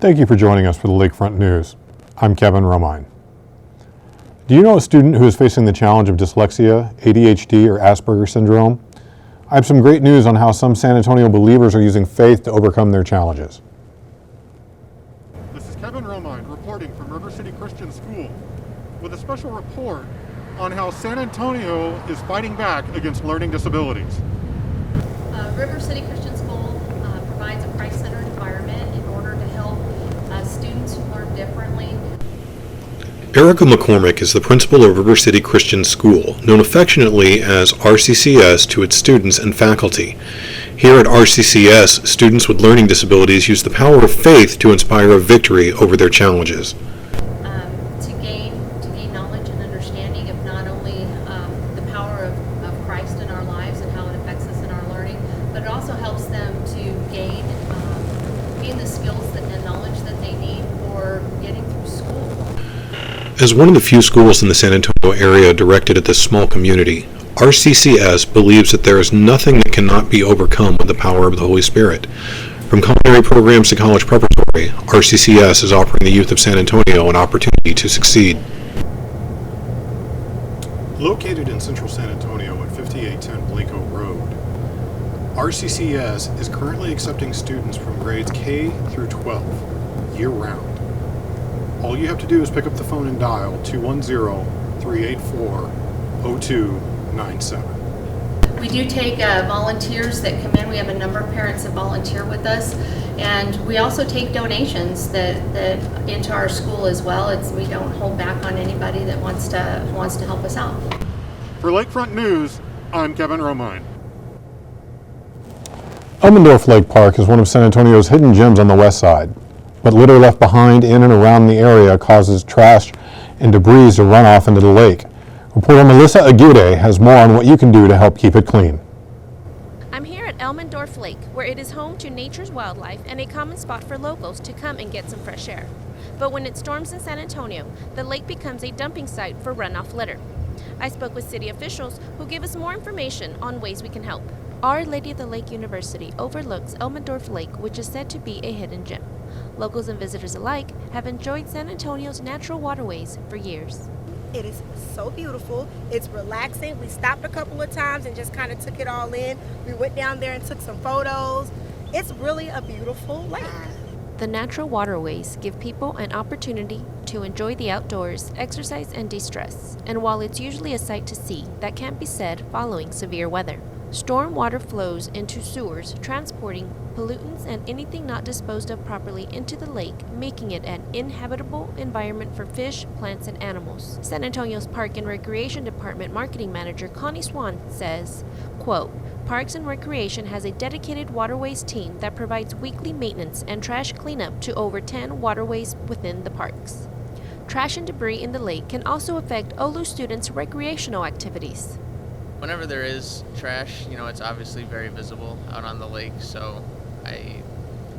Thank you for joining us for the Lakefront News. I'm Kevin Romine. Do you know a student who is facing the challenge of dyslexia, ADHD, or Asperger's syndrome? I have some great news on how some San Antonio believers are using faith to overcome their challenges. This is Kevin Romine reporting from River City Christian School with a special report on how San Antonio is fighting back against learning disabilities. River City Christian School provides a Christ-centered environment in order to help students who learn differently. Erica McCormick is the principal of River City Christian School, known affectionately as RCCS to its students and faculty. Here at RCCS, students with learning disabilities use the power of faith to inspire a victory over their challenges. To gain knowledge and understanding of not only the power of Christ in our lives and how it affects us in our learning, but it also helps them to gain the skills and knowledge that they need for getting through school. As one of the few schools in the San Antonio area directed at this small community, RCCS believes that there is nothing that cannot be overcome with the power of the Holy Spirit. From culinary programs to college preparatory, RCCS is offering the youth of San Antonio an opportunity to succeed. Located in central San Antonio at 5810 Blanco Road, RCCS is currently accepting students from grades K through 12, year-round. All you have to do is pick up the phone and dial 210-384-0297. We do take volunteers that come in. We have a number of parents that volunteer with us, and we also take donations that into our school as well. We don't hold back on anybody that wants to help us out. For Lakefront News, I'm Kevin Romine. Elmendorf Lake Park is one of San Antonio's hidden gems on the west side, but litter left behind in and around the area causes trash and debris to run off into the lake. Reporter Melissa Aguirre has more on what you can do to help keep it clean. I'm here at Elmendorf Lake, where it is home to nature's wildlife and a common spot for locals to come and get some fresh air. But when it storms in San Antonio, the lake becomes a dumping site for runoff litter. I spoke with city officials who give us more information on ways we can help. Our Lady of the Lake University overlooks Elmendorf Lake, which is said to be a hidden gem. Locals and visitors alike have enjoyed San Antonio's natural waterways for years. It is so beautiful. It's relaxing. We stopped a couple of times and just kind of took it all in. We went down there and took some photos. It's really a beautiful lake. The natural waterways give people an opportunity to enjoy the outdoors, exercise, and de-stress. And while it's usually a sight to see, that can't be said following severe weather. Storm water flows into sewers, transporting pollutants and anything not disposed of properly into the lake, making it an inhabitable environment for fish, plants, and animals. San Antonio's Park and Recreation Department Marketing Manager Connie Swan says, quote, Parks and Recreation has a dedicated waterways team that provides weekly maintenance and trash cleanup to over 10 waterways within the parks. Trash and debris in the lake can also affect OLLU students' recreational activities. Whenever there is trash, it's obviously very visible out on the lake, so I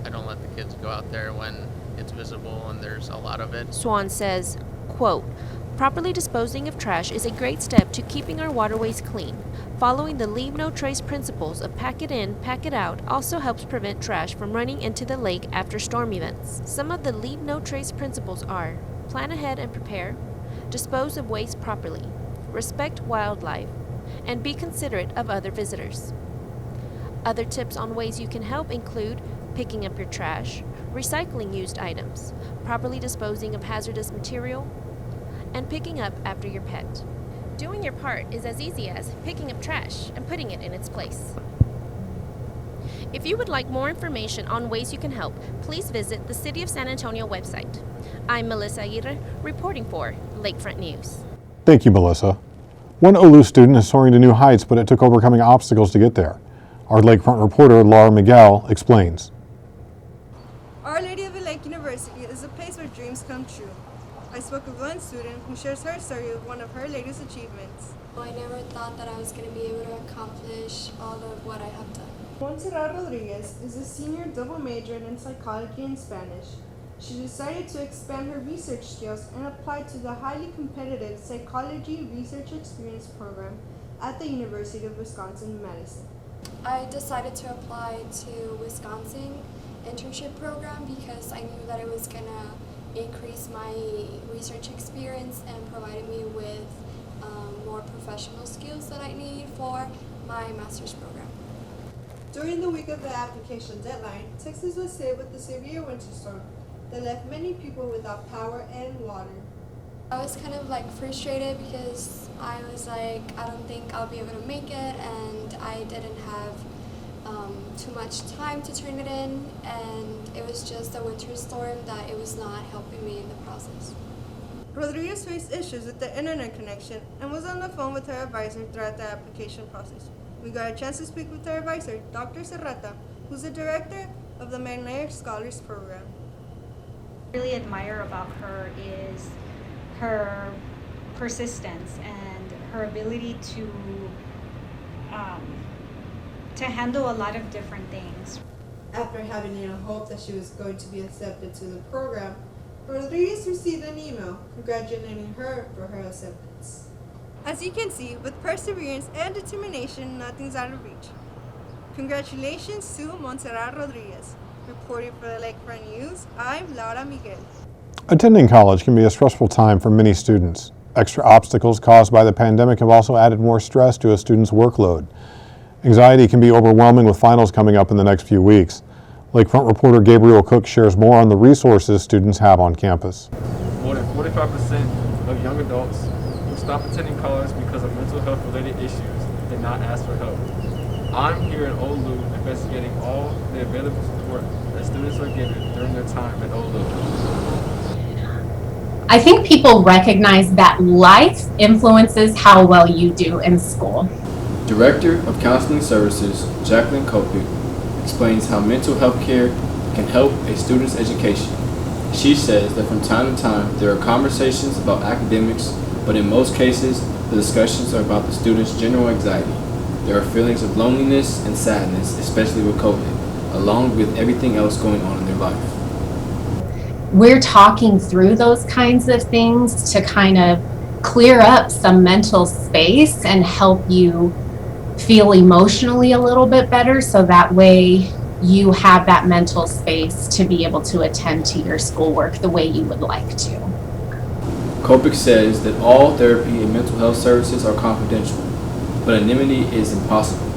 don't let the kids go out there when it's visible and there's a lot of it. Swan says, quote, properly disposing of trash is a great step to keeping our waterways clean. Following the leave no trace principles of pack it in, pack it out also helps prevent trash from running into the lake after storm events. Some of the leave no trace principles are plan ahead and prepare, dispose of waste properly, respect wildlife, and be considerate of other visitors. Other tips on ways you can help include picking up your trash, recycling used items, properly disposing of hazardous material, and picking up after your pet. Doing your part is as easy as picking up trash and putting it in its place. If you would like more information on ways you can help, please visit the City of San Antonio website. I'm Melissa Aguirre, reporting for Lakefront News. Thank you, Melissa. One OLLU student is soaring to new heights, but it took overcoming obstacles to get there. Our Lakefront reporter, Laura Miguel, explains. Our Lady of the Lake University is a place where dreams come true. I spoke with one student who shares her story of one of her latest achievements. I never thought that I was going to be able to accomplish all of what I have done. Montserrat Rodriguez is a senior double majoring in psychology and Spanish. She decided to expand her research skills and applied to the highly competitive Psychology Research Experience program at the University of Wisconsin-Madison. I decided to apply to Wisconsin internship program because I knew that it was gonna increase my research experience and provide me with more professional skills that I need for my master's program. During the week of the application deadline, Texas was hit with a severe winter storm that left many people without power and water. I was kind of like frustrated because I was like, I don't think I'll be able to make it, and I didn't have too much time to turn it in, and it was just a winter storm that it was not helping me in the process. Rodriguez faced issues with the internet connection and was on the phone with her advisor throughout the application process. We got a chance to speak with her advisor, Dr. Serrata, who's the director of the Magnetic Scholars Program. Really admire about her is her persistence and her ability to handle a lot of different things. After having a hope that she was going to be accepted to the program, Rodriguez received an email congratulating her for her acceptance. As you can see, with perseverance and determination, nothing's out of reach. Congratulations to Montserrat Rodriguez. Reporting for the Lakefront News, I'm Laura Miguel. Attending college can be a stressful time for many students. Extra obstacles caused by the pandemic have also added more stress to a student's workload. Anxiety can be overwhelming with finals coming up in the next few weeks. Lakefront reporter Gabriel Cook shares more on the resources students have on campus. More than 45% of young adults will stop attending college because of mental health related issues and not ask for help. I'm here at OLLU investigating all the available support that students are given during their time at OLLU. I think people recognize that life influences how well you do in school. Director of Counseling Services, Jacqueline Kopic, explains how mental health care can help a student's education. She says that from time to time there are conversations about academics, but in most cases the discussions are about the student's general anxiety. There are feelings of loneliness and sadness, especially with COVID, along with everything else going on in their life. We're talking through those kinds of things to kind of clear up some mental space and help you feel emotionally a little bit better, so that way you have that mental space to be able to attend to your schoolwork the way you would like to. Kopic says that all therapy and mental health services are confidential, but anonymity is impossible.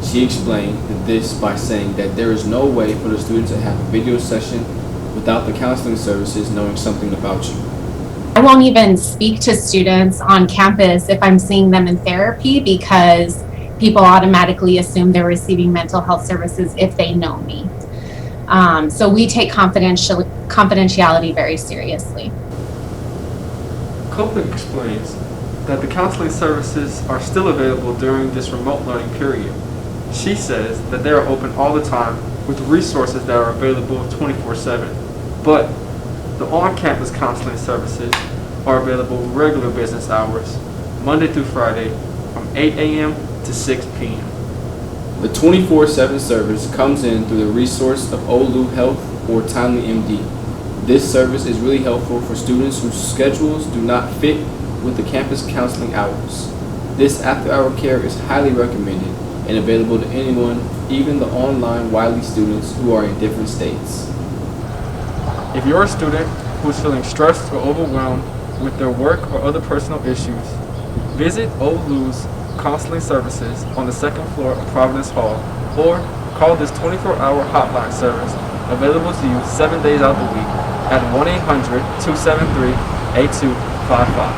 She explained this by saying that there is no way for the students to have a video session without the counseling services knowing something about you. I won't even speak to students on campus if I'm seeing them in therapy, because people automatically assume they're receiving mental health services if they know me. So we take confidentiality very seriously. Copeland explains that the counseling services are still available during this remote learning period. She says that they are open all the time with resources that are available 24/7, but the on-campus counseling services are available regular business hours, Monday through Friday, from 8 a.m. to 6 p.m. The 24/7 service comes in through the resource of OLLU Health or Timely MD. This service is really helpful for students whose schedules do not fit with the campus counseling hours. This after-hour care is highly recommended and available to anyone, even the online Wiley students who are in different states. If you're a student who is feeling stressed or overwhelmed with their work or other personal issues, visit OLLU's Counseling Services on the second floor of Providence Hall, or call this 24-hour hotline service available to you 7 days out the week at 1-800-273-8255.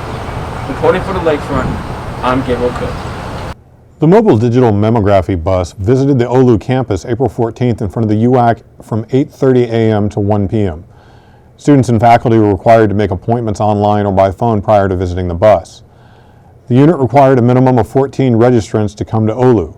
Reporting for the Lakefront, I'm Gabriel Cook. The mobile digital mammography bus visited the OLLU campus April 14th in front of the UAC from 8:30 a.m. to 1 p.m. Students and faculty were required to make appointments online or by phone prior to visiting the bus. The unit required a minimum of 14 registrants to come to OLLU.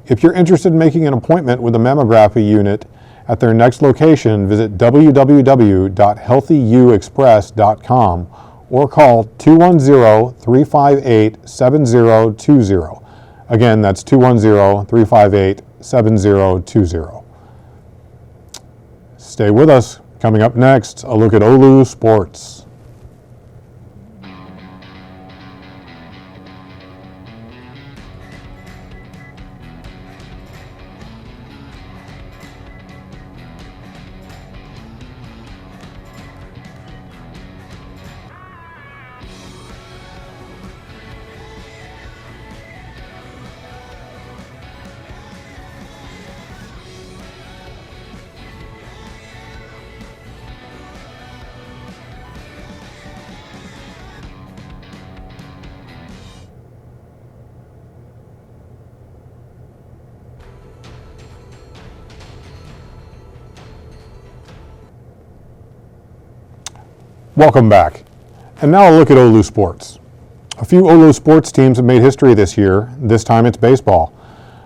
If you're interested in making an appointment with the mammography unit at their next location, visit www.healthyuexpress.com or call 210-358-7020. Again, that's 210-358-7020. Stay with us. Coming up next, a look at OLLU sports. Welcome back. And now a look at OLLU sports. A few OLLU sports teams have made history this year. This time it's baseball.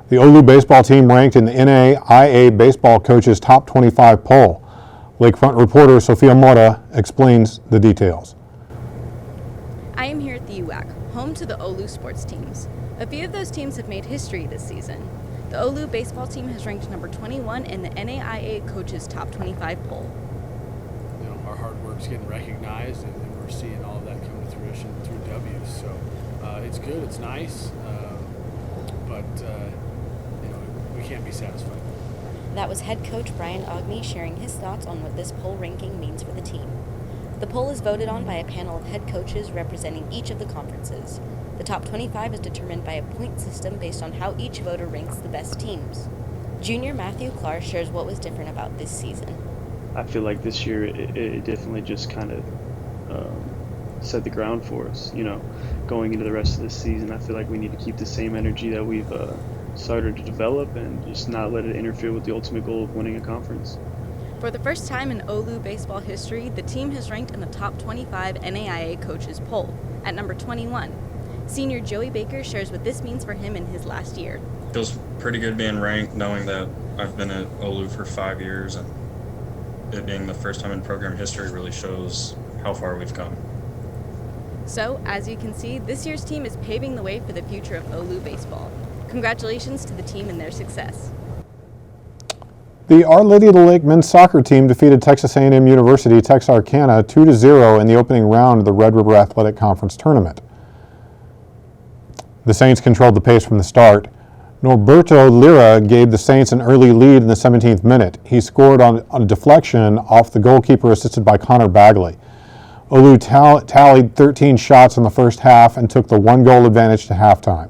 The OLLU baseball team ranked in the NAIA Baseball Coaches Top 25 poll. Lakefront reporter Sofia Mora explains the details. I am here at the UAC, home to the OLLU sports teams. A few of those teams have made history this season. The OLLU baseball team has ranked number 21 in the NAIA Coaches Top 25 poll. You know, our hard work's getting recognized, and we're seeing all of that come to fruition through W's. So it's good, it's nice, but you know, we can't be satisfied. That was head coach Brian Ogney sharing his thoughts on what this poll ranking means for the team. The poll is voted on by a panel of head coaches representing each of the conferences. The top 25 is determined by a point system based on how each voter ranks the best teams. Junior Matthew Clark shares what was different about this season. I feel like this year it definitely just kind of set the ground for us. You know, going into the rest of this season, I feel like we need to keep the same energy that we've started to develop and just not let it interfere with the ultimate goal of winning a conference. For the first time in OLLU baseball history, the team has ranked in the top 25 NAIA coaches poll at number 21. Senior Joey Baker shares what this means for him in his last year. Feels pretty good being ranked, knowing that I've been at OLLU for 5 years, and it being the first time in program history really shows how far we've come. So, as you can see, this year's team is paving the way for the future of OLLU baseball. Congratulations to the team and their success. The Our Lady of the Lake men's soccer team defeated Texas A&M University Texarkana 2-0 in the opening round of the Red River Athletic Conference tournament. The Saints controlled the pace from the start. Norberto Lira gave the Saints an early lead in the 17th minute. He scored on a deflection off the goalkeeper assisted by Connor Bagley. OLLU tallied 13 shots in the first half and took the 1-goal advantage to halftime.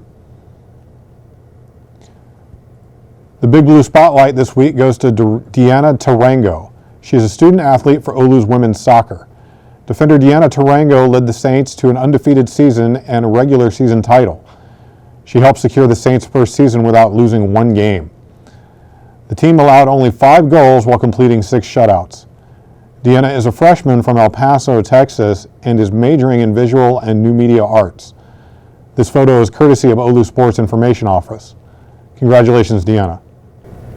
The Big Blue Spotlight this week goes to Deanna Tarango. She is a student athlete for OLLU's women's soccer. Defender Deanna Tarango led the Saints to an undefeated season and a regular season title. She helped secure the Saints' first season without losing one game. The team allowed only 5 goals while completing 6 shutouts. Deanna is a freshman from El Paso, Texas, and is majoring in visual and new media arts. This photo is courtesy of OLLU Sports Information Office. Congratulations, Deanna.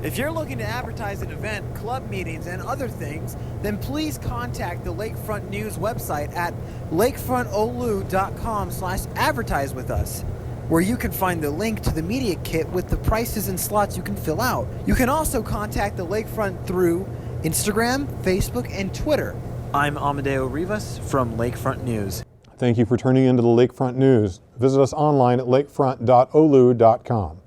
If you're looking to advertise an event, club meetings, and other things, then please contact the Lakefront News website at lakefrontollu.com/advertise with us, where you can find the link to the media kit with the prices and slots you can fill out. You can also contact the Lakefront through Instagram, Facebook, and Twitter. I'm Amadeo Rivas from Lakefront News. Thank you for tuning into the Lakefront News. Visit us online at lakefront.ollu.com.